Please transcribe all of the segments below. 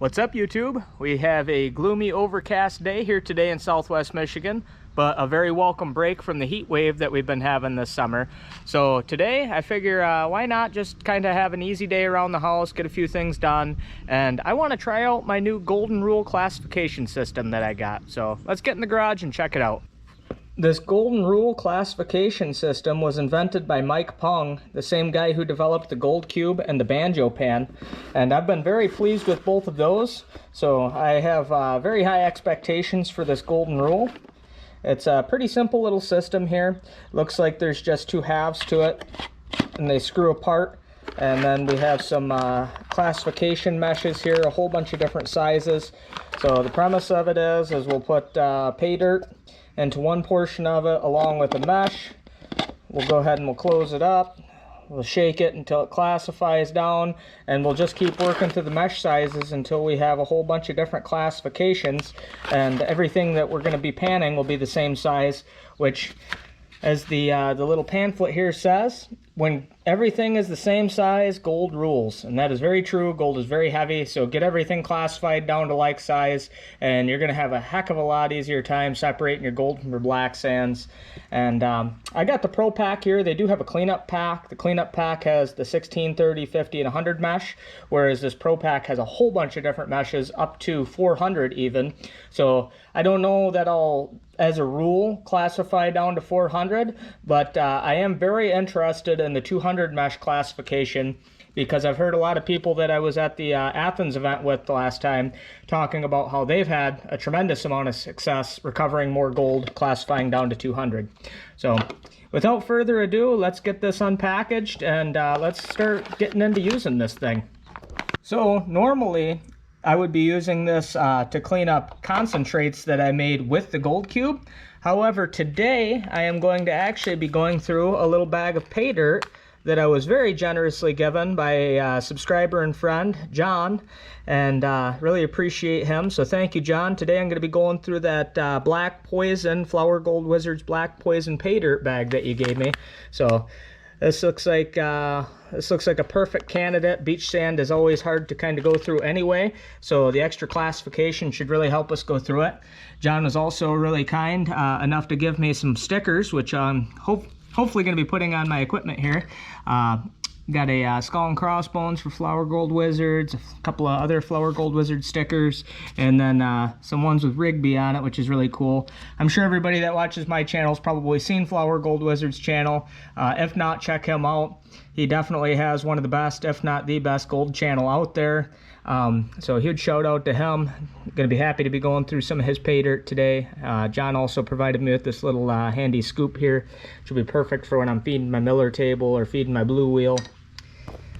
What's up, YouTube? We have a gloomy, overcast day here today in Southwest Michigan, but a very welcome break from the heat wave that we've been having this summer. So today I figure why not just kind of have an easy day around the house, get a few things done, and I want to try out my new golden rule classification system that I got. So let's get in the garage and check it out. This golden rule classification system was invented by Mike Pung, the same guy who developed the gold cube and the banjo pan, and I've been very pleased with both of those. So I have very high expectations for this golden rule. It's a pretty simple little system here. Looks like there's just two halves to it and they screw apart, and then we have some classification meshes here, a whole bunch of different sizes. So the premise of it is we'll put Paydirt into one portion of it along with a mesh. We'll go ahead and we'll close it up. We'll shake it until it classifies down, and we'll just keep working through the mesh sizes until we have a whole bunch of different classifications, and everything that we're going to be panning will be the same size, which, as the little pamphlet here says, when everything is the same size, gold rules. And that is very true. Gold is very heavy, so get everything classified down to like size, and you're going to have a heck of a lot easier time separating your gold from your black sands. And I got the Pro Pack here. They do have a cleanup pack. The cleanup pack has the 16, 30, 50, and 100 mesh, whereas this Pro Pack has a whole bunch of different meshes, up to 400 even. So I don't know that I'll, as a rule, classify down to 400, but I am very interested in the 200 mesh classification, because I've heard a lot of people that I was at the Athens event with the last time talking about how they've had a tremendous amount of success recovering more gold, classifying down to 200. So without further ado, let's get this unpackaged and let's start getting into using this thing. So normally I would be using this to clean up concentrates that I made with the gold cube. However, today I am going to actually be going through a little bag of pay dirt that I was very generously given by a subscriber and friend, John, and really appreciate him. So thank you, John. Today I'm going to be going through that Black Poison, Flower Gold Wizards Black Poison pay dirt bag that you gave me. So this looks like a perfect candidate. Beach sand is always hard to kind of go through anyway, so the extra classification should really help us go through it. John was also really kind enough to give me some stickers, which I'm hopefully going to be putting on my equipment here. Got a skull and crossbones for Flower Gold Wizards, a couple of other Flower Gold Wizard stickers, and then some ones with Rigby on it, which is really cool. I'm sure everybody that watches my channel has probably seen Flower Gold Wizard's channel. If not, check him out. He definitely has one of the best, if not the best, gold channel out there. So a huge shout out to him. I'm going to be happy to be going through some of his pay dirt today. John also provided me with this little handy scoop here, which will be perfect for when I'm feeding my Miller table or feeding my blue wheel.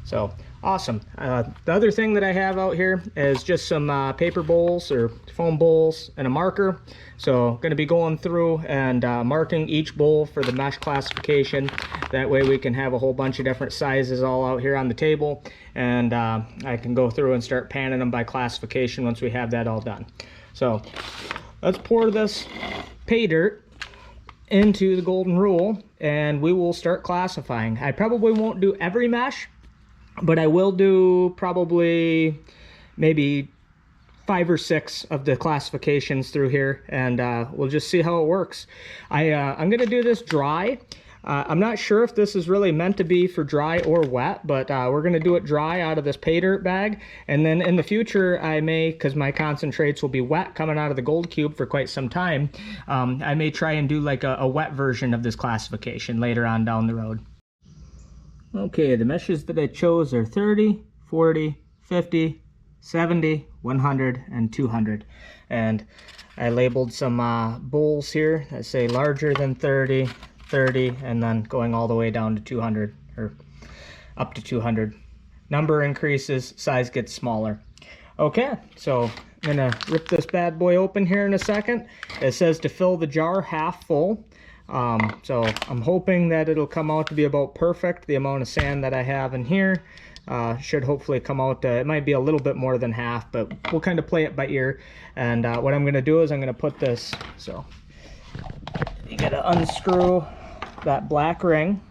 So awesome. The other thing that I have out here is just some paper bowls or foam bowls and a marker. So going to be going through and marking each bowl for the mesh classification. That way we can have a whole bunch of different sizes all out here on the table, and I can go through and start panning them by classification once we have that all done. So let's pour this pay dirt into the golden rule and we will start classifying. I probably won't do every mesh, but I will do probably maybe 5 or 6 of the classifications through here, and we'll just see how it works. I'm going to do this dry. I'm not sure if this is really meant to be for dry or wet, but we're going to do it dry out of this pay dirt bag, and then in the future I may, because my concentrates will be wet coming out of the gold cube for quite some time, I may try and do like a wet version of this classification later on down the road. Okay, the meshes that I chose are 30, 40, 50, 70, 100, and 200. And I labeled some bowls here that say larger than 30, 30, and then going all the way down to 200, or up to 200. Number increases, size gets smaller. Okay, so I'm gonna rip this bad boy open here in a second. It says to fill the jar half full. So I'm hoping that it'll come out to be about perfect. The amount of sand that I have in here should hopefully come out, it might be a little bit more than half, but we'll kind of play it by ear. And what I'm going to do is I'm going to put this, so you got to unscrew that black ring,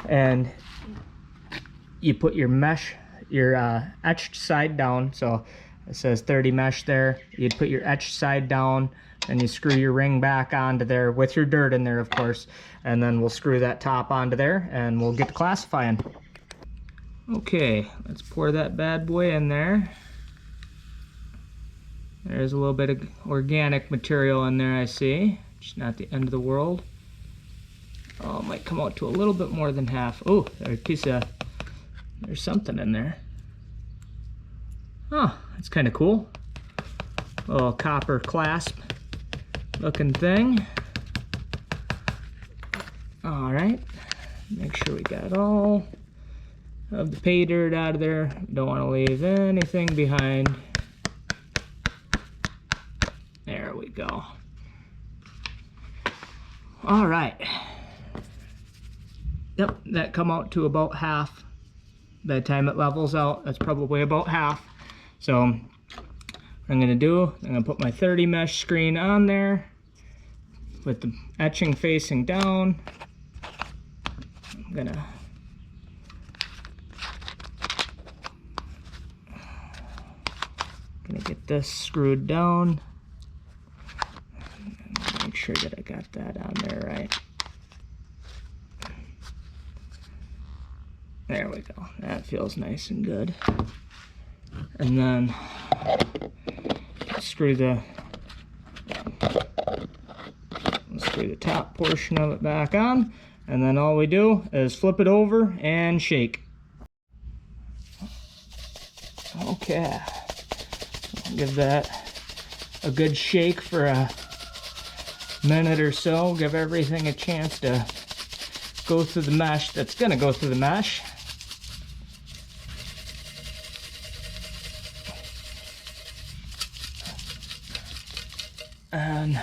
and you put your mesh, your etched side down. So It says 30 mesh there. You'd put your etch side down, and you screw your ring back onto there with your dirt in there, of course. And then we'll screw that top onto there, and we'll get to classifying. Okay, let's pour that bad boy in there. There's a little bit of organic material in there, I see. It's not the end of the world. Oh, it might come out to a little bit more than half. Oh, there's something in there. Oh, that's kind of cool. A little copper clasp looking thing. All right, make sure we got all of the pay dirt out of there. Don't want to leave anything behind. There we go. All right. Yep, that come out to about half. By the time it levels out, that's probably about half. So what I'm gonna do, I'm gonna put my 30 mesh screen on there with the etching facing down. I'm gonna get this screwed down. Make sure that I got that on there right. There we go. That feels nice and good. And then screw the top portion of it back on, and then all we do is flip it over and shake. Okay, give that a good shake for a minute or so. Give everything a chance to go through the mesh that's gonna go through the mesh. And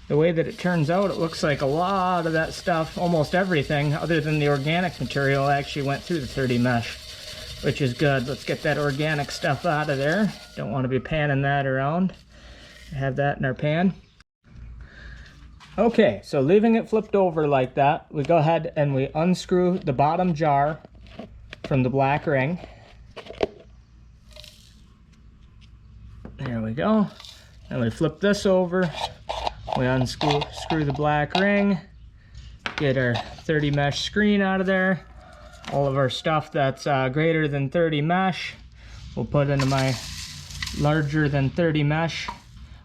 the way that it turns out, it looks like a lot of that stuff, almost everything other than the organic material, actually went through the 30 mesh, which is good. Let's get that organic stuff out of there. Don't want to be panning that around. Have that in our pan. Okay, so leaving it flipped over like that, we go ahead and we unscrew the bottom jar from the black ring. There we go. And we flip this over, we unscrew the black ring, get our 30 mesh screen out of there. All of our stuff that's greater than 30 mesh, we'll put into my larger than 30 mesh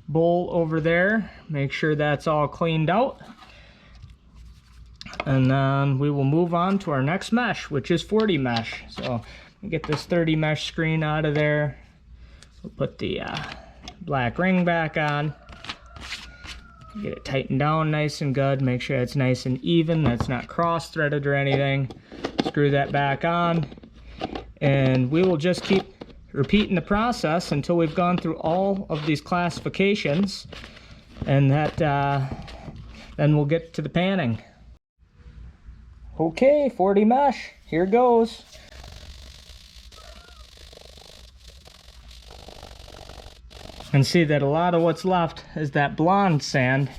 bowl over there. Make sure that's all cleaned out. And then we will move on to our next mesh, which is 40 mesh. So get this 30 mesh screen out of there. We'll put the black ring back on, get it tightened down nice and good, make sure it's nice and even, that's not cross threaded or anything. Screw that back on, and we will just keep repeating the process until we've gone through all of these classifications, and that then we'll get to the panning. Okay, 40 mesh, here goes. And see that a lot of what's left is that blonde sand.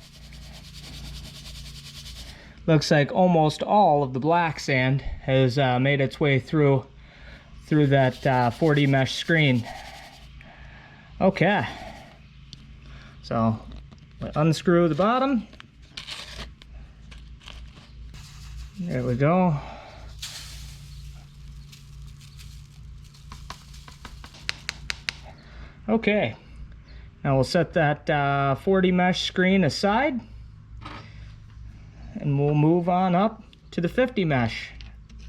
Looks like almost all of the black sand has made its way through that 40 mesh screen. Okay, so unscrew the bottom. There we go. Okay. Now we'll set that 40 mesh screen aside, and we'll move on up to the 50 mesh,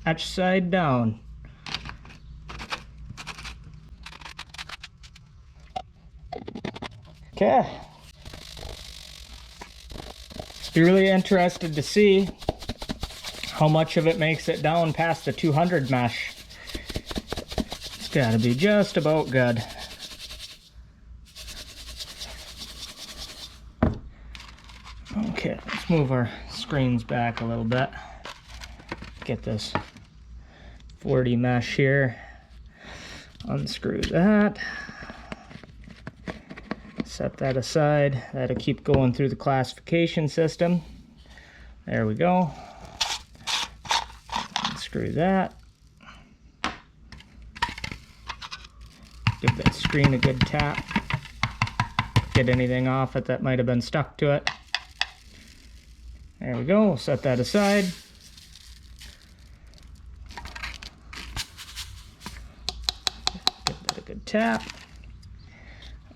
etch side down. Okay. Be really interested to see how much of it makes it down past the 200 mesh. It's got to be just about good. Okay, let's move our screens back a little bit. Get this 40 mesh here. Unscrew that. Set that aside. That'll keep going through the classification system. There we go. Unscrew that. Give that screen a good tap. Get anything off it that might have been stuck to it. There we go. We'll set that aside. Give that a good tap.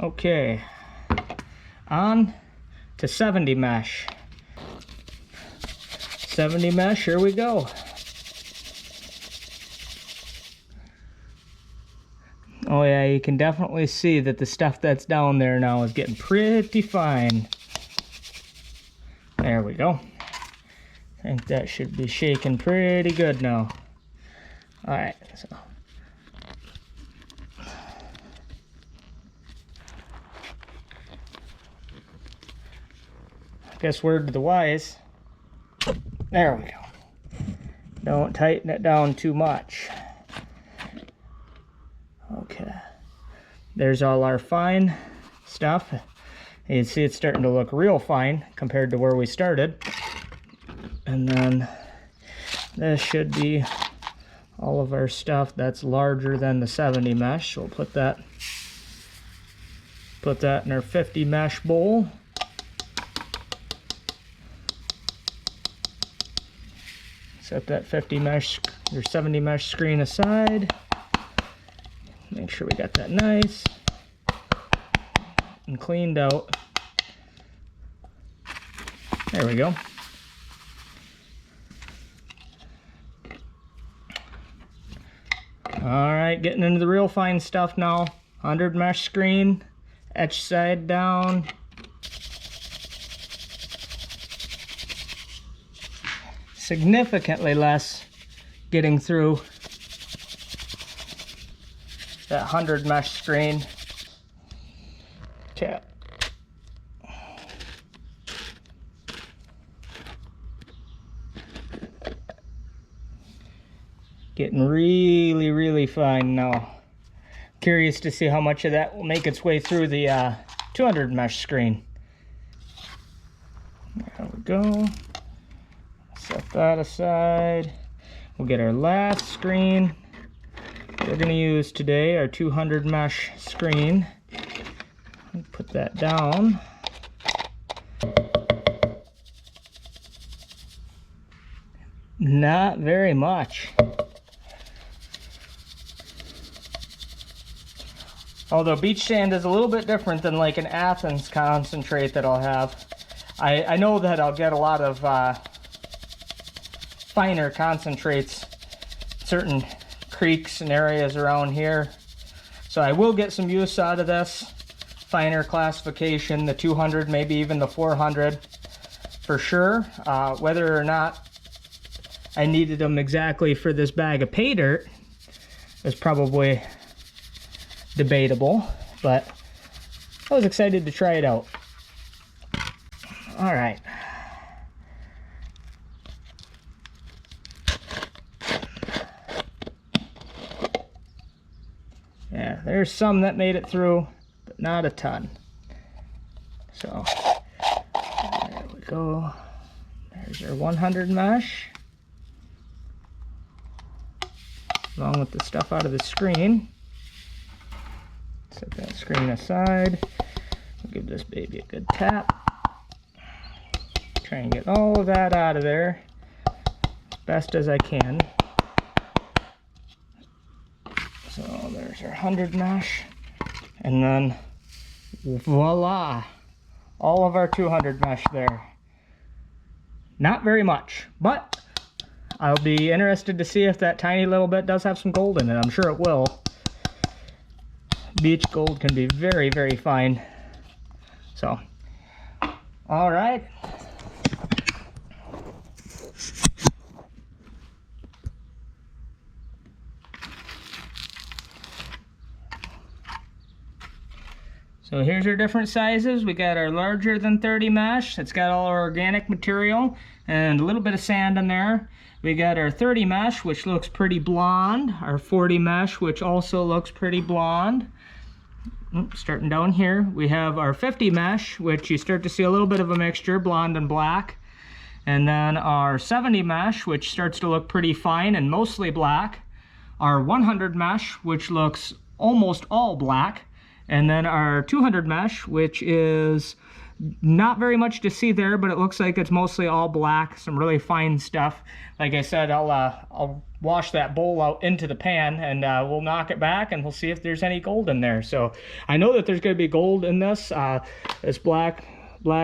Okay. On to 70 mesh. 70 mesh, here we go. Oh yeah, you can definitely see that the stuff that's down there now is getting pretty fine. There we go. I think that should be shaking pretty good now. Alright, so. I guess word to the wise. There we go. Don't tighten it down too much. Okay. There's all our fine stuff. You can see it's starting to look real fine compared to where we started. And then this should be all of our stuff that's larger than the 70 mesh. So we'll put that in our 50 mesh bowl. Set that 50 mesh or 70 mesh screen aside. Make sure we got that nice and cleaned out. There we go. Alright, getting into the real fine stuff now. 100 mesh screen, etch side down. Significantly less getting through that 100 mesh screen. Tap. Getting really, really fine now. Curious to see how much of that will make its way through the 200 mesh screen. There we go. Set that aside. We'll get our last screen we're going to use today, our 200 mesh screen. Put that down. Not very much. Although beach sand is a little bit different than like an Athens concentrate that I'll have. I know that I'll get a lot of finer concentrates, certain creeks and areas around here. So I will get some use out of this finer classification, the 200, maybe even the 400 for sure. Whether or not I needed them exactly for this bag of pay dirt is probably debatable, but I was excited to try it out. All right. Yeah, there's some that made it through, but not a ton. So, there we go. There's our 100 mesh, along with the stuff out of the screen. Set that screen aside. We'll give this baby a good tap. Try and get all of that out of there as best as I can. So there's our 100 mesh, and then voila, all of our 200 mesh there. Not very much, but I'll be interested to see if that tiny little bit does have some gold in it. I'm sure it will. Beach gold can be very, very fine. So, all right. So here's our different sizes. We got our larger than 30 mesh. It's got all our organic material and a little bit of sand in there. We got our 30 mesh, which looks pretty blonde. Our 40 mesh, which also looks pretty blonde. Starting down here, we have our 50 mesh, which you start to see a little bit of a mixture, blonde and black. And then our 70 mesh, which starts to look pretty fine and mostly black. Our 100 mesh, which looks almost all black. And then our 200 mesh, which is not very much to see there, but it looks like it's mostly all black, some really fine stuff. Like I said, I'll wash that bowl out into the pan, and we'll knock it back and we'll see if there's any gold in there. So I know that there's going to be gold in this. This black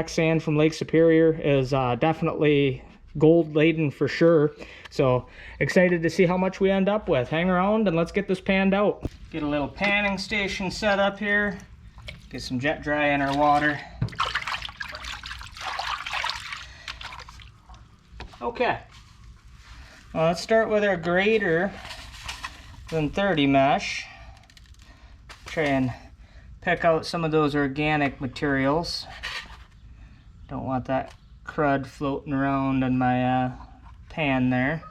sand from Lake Superior is definitely gold laden for sure. So excited to see how much we end up with. Hang around and let's get this panned out. Get a little panning station set up here. Get some jet dry in our water. Okay, well, let's start with our greater than 30 mesh. Try and pick out some of those organic materials. Don't want that crud floating around in my pan there.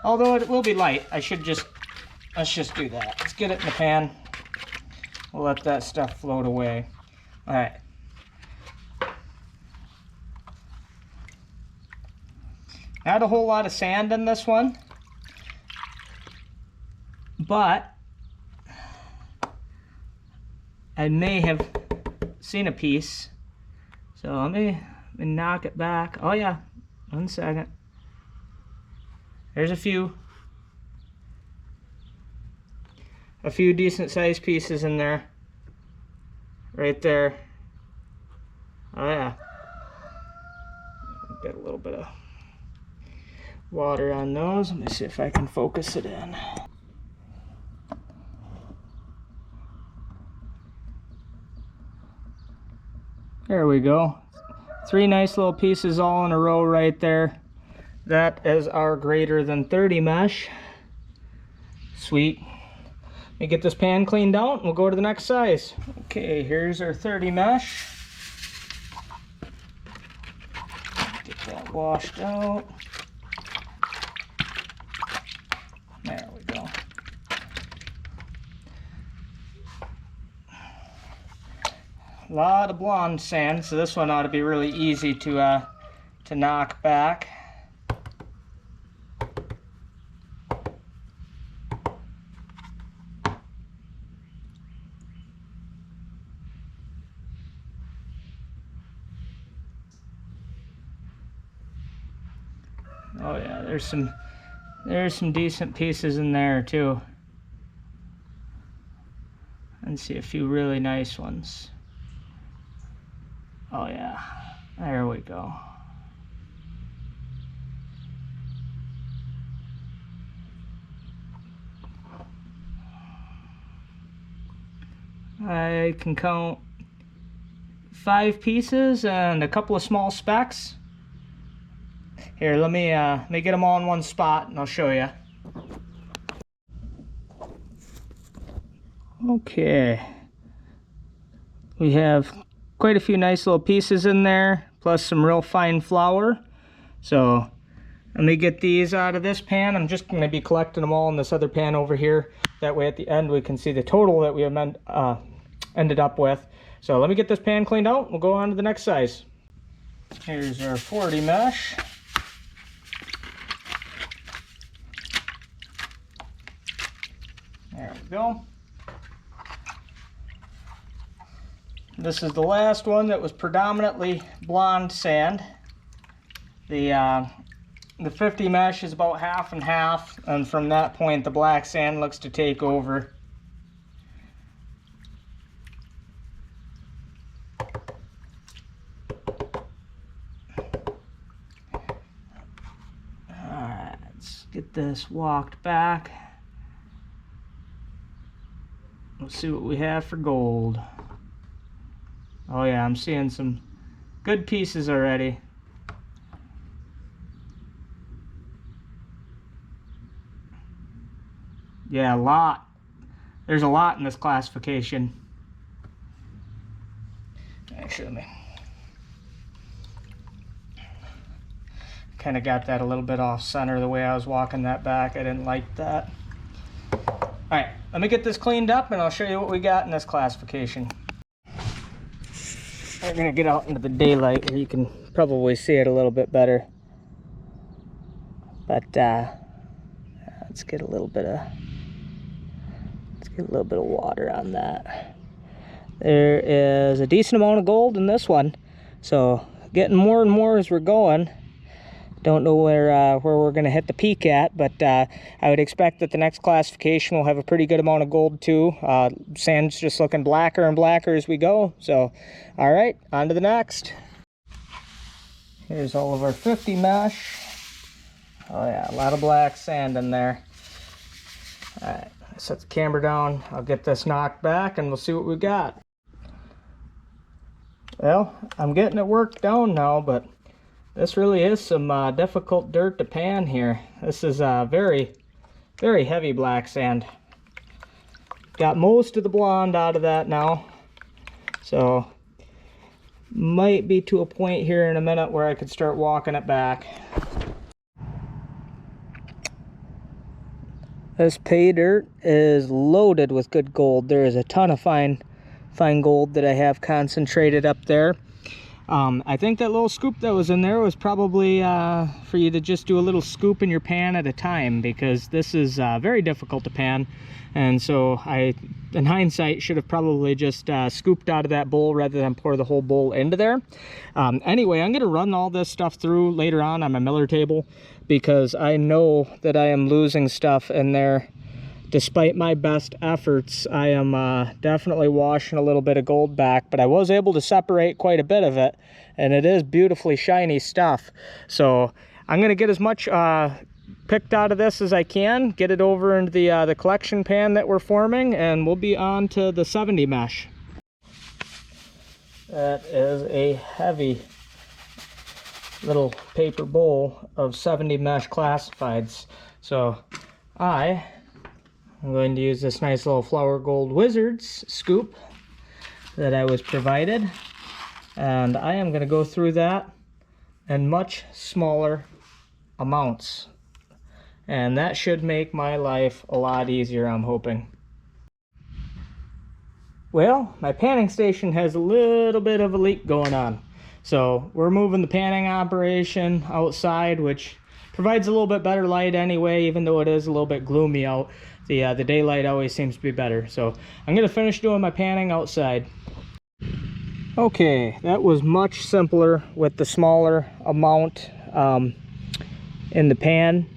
Although it will be light, let's just do that. Let's get it in the pan. We'll let that stuff float away. All right. Not a whole lot of sand in this one, but I may have seen a piece. So let me knock it back. Oh yeah, 1 second. There's a few decent sized pieces in there. Right there. Oh yeah. Get a little bit of water on those. Let me see if I can focus it in. There we go. 3 nice little pieces all in a row right there. That is our greater than 30 mesh. Sweet. Let me get this pan cleaned out and we'll go to the next size. Okay, here's our 30 mesh. Get that washed out. There we go. A lot of blonde sand, so this one ought to be really easy to knock back. Oh yeah, there's some decent pieces in there too. And see a few really nice ones. Oh yeah, there we go. I can count 5 pieces and a couple of small specks. Here, let me get them all in one spot and I'll show you. Okay. We have quite a few nice little pieces in there, plus some real fine flour. So let me get these out of this pan. I'm just going to be collecting them all in this other pan over here. That way at the end we can see the total that we have ended up with. So let me get this pan cleaned out. We'll go on to the next size. Here's our 40 mesh. There we go. This is the last one that was predominantly blonde sand. The 50 mesh is about half and half, and from that point the black sand looks to take over. Alright, let's get this walked back. Let's see what we have for gold. Oh yeah, I'm seeing some good pieces already. Yeah, a lot. There's a lot in this classification. Actually, let me kind of got that a little bit off center the way I was walking that back. I didn't like that. All right, let me get this cleaned up and I'll show you what we got in this classification. We're gonna get out into the daylight where you can probably see it a little bit better. But let's get a little bit of Get a little bit of water on that. There is a decent amount of gold in this one, so getting more and more as we're going. Don't know where we're going to hit the peak at, but I would expect that the next classification will have a pretty good amount of gold too. Sand's just looking blacker and blacker as we go. So, all right, on to the next. Here's all of our 50 mesh. Oh yeah, a lot of black sand in there. All right, set the camera down. I'll get this knocked back and we'll see what we got. Well, I'm getting it worked down now, but this really is some difficult dirt to pan here. This is very, very heavy black sand. Got most of the blonde out of that now. So, might be to a point here in a minute where I could start walking it back. This pay dirt is loaded with good gold. There is a ton of fine gold that I have concentrated up there. I think that little scoop that was in there was probably for you to just do a little scoop in your pan at a time, because this is very difficult to pan, and so I, in hindsight, should have probably just scooped out of that bowl rather than pour the whole bowl into there. Anyway, I'm going to run all this stuff through later on my miller table, because I know that I am losing stuff in there. Despite my best efforts, I am definitely washing a little bit of gold back, but I was able to separate quite a bit of it, and it is beautifully shiny stuff. So I'm going to get as much picked out of this as I can, get it over into the collection pan that we're forming, and we'll be on to the 70 mesh. That is a heavy little paper bowl of 70 mesh classifieds. So I'm going to use this nice little Flower Gold Wizards scoop that I was provided, and I am going to go through that in much smaller amounts, and that should make my life a lot easier, I'm hoping. Well, my panning station has a little bit of a leak going on, so we're moving the panning operation outside, which provides a little bit better light anyway, even though it is a little bit gloomy out. The daylight always seems to be better. So I'm going to finish doing my panning outside. Okay, that was much simpler with the smaller amount in the pan.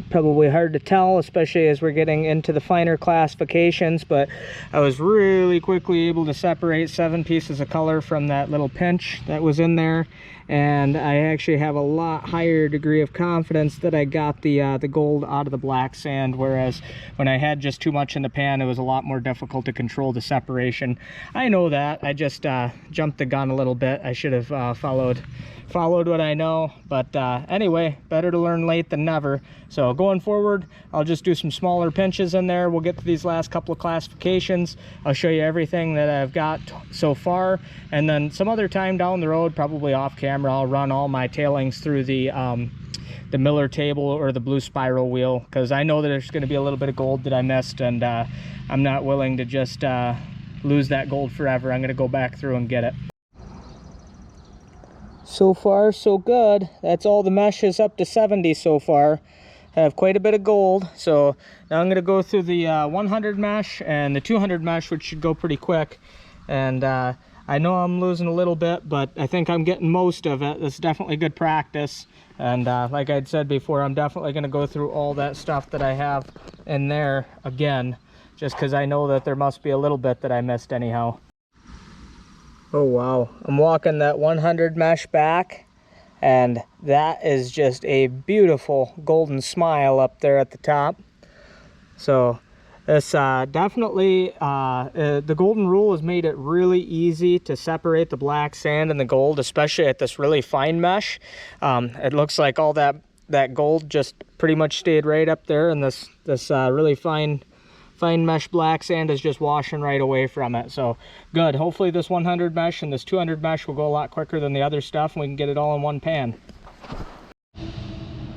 Probably hard to tell, especially as we're getting into the finer classifications, but I was really quickly able to separate 7 pieces of color from that little pinch that was in there, and I actually have a lot higher degree of confidence that I got the gold out of the black sand, whereas when I had just too much in the pan, it was a lot more difficult to control the separation. I know that. I just jumped the gun a little bit. I should have followed what I know, but anyway, better to learn late than never. So going forward, I'll just do some smaller pinches in there. We'll get to these last couple of classifications. I'll show you everything that I've got so far, and then some other time down the road, probably off camera, I'll run all my tailings through the miller table or the blue spiral wheel, because I know that there's going to be a little bit of gold that I missed, and I'm not willing to just lose that gold forever. I'm going to go back through and get it. So far, so good. That's all the meshes up to 70 so far. Have quite a bit of gold. So now I'm going to go through the 100 mesh and the 200 mesh, which should go pretty quick. And I know I'm losing a little bit, but I think I'm getting most of it. It's definitely good practice. And like I'd said before, I'm definitely going to go through all that stuff that I have in there again, just because I know that there must be a little bit that I missed anyhow. Oh wow, I'm walking that 100 mesh back, and that is just a beautiful golden smile up there at the top. So this definitely, the golden rule has made it really easy to separate the black sand and the gold, especially at this really fine mesh. It looks like all that gold just pretty much stayed right up there, and this really fine mesh black sand is just washing right away from it. So good. Hopefully this 100 mesh and this 200 mesh will go a lot quicker than the other stuff, and we can get it all in one pan.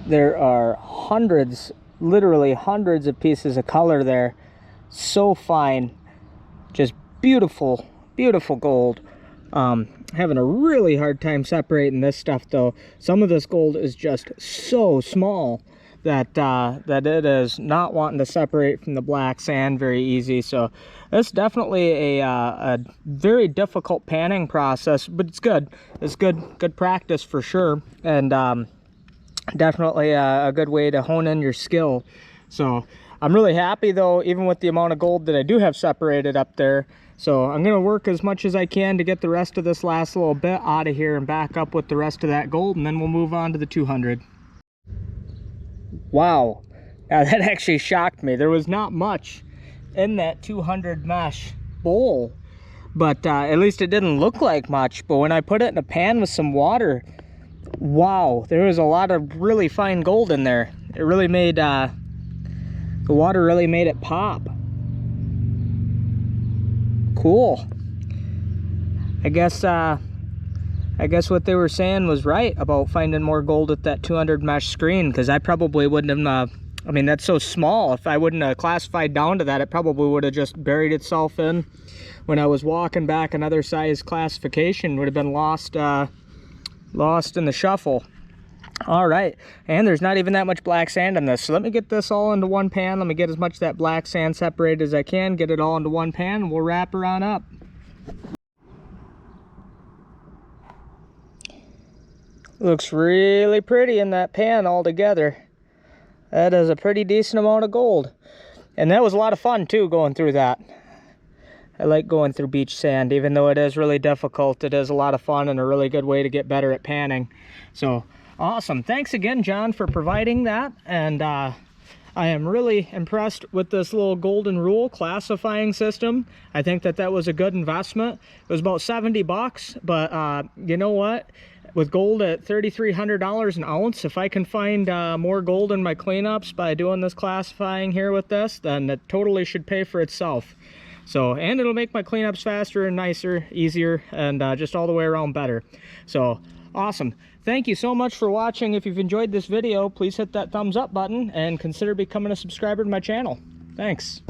There are hundreds, literally hundreds of pieces of color there. So fine, just beautiful, beautiful gold. Having a really hard time separating this stuff though. Some of this gold is just so small that that it is not wanting to separate from the black sand very easy. So it's definitely a very difficult panning process, but it's good. It's good practice for sure, and definitely a good way to hone in your skill. So I'm really happy though, even with the amount of gold that I do have separated up there. So I'm going to work as much as I can to get the rest of this last little bit out of here and back up with the rest of that gold, and then we'll move on to the 200. Wow, now that actually shocked me. There was not much in that 200 mesh bowl, but at least it didn't look like much. But when I put it in a pan with some water, wow, there was a lot of really fine gold in there. It really made the water really made it pop. Cool. I guess what they were saying was right about finding more gold at that 200 mesh screen, because I probably wouldn't have, I mean, that's so small. If I wouldn't have classified down to that, it probably would have just buried itself in. When I was walking back another size classification, would have been lost in the shuffle. All right, and there's not even that much black sand in this. So let me get this all into one pan. Let me get as much of that black sand separated as I can, get it all into one pan, and we'll wrap her on up. Looks really pretty in that pan all together. That is a pretty decent amount of gold. And that was a lot of fun too, going through that. I like going through beach sand, even though it is really difficult. It is a lot of fun and a really good way to get better at panning. So awesome. Thanks again, John, for providing that. And I am really impressed with this little golden rule classifying system. I think that was a good investment. It was about 70 bucks, but you know what? With gold at $3,300 an ounce, if I can find more gold in my cleanups by doing this classifying here with this, then it totally should pay for itself. So, and it'll make my cleanups faster and nicer, easier, and just all the way around better. So, awesome. Thank you so much for watching. If you've enjoyed this video, please hit that thumbs up button and consider becoming a subscriber to my channel. Thanks.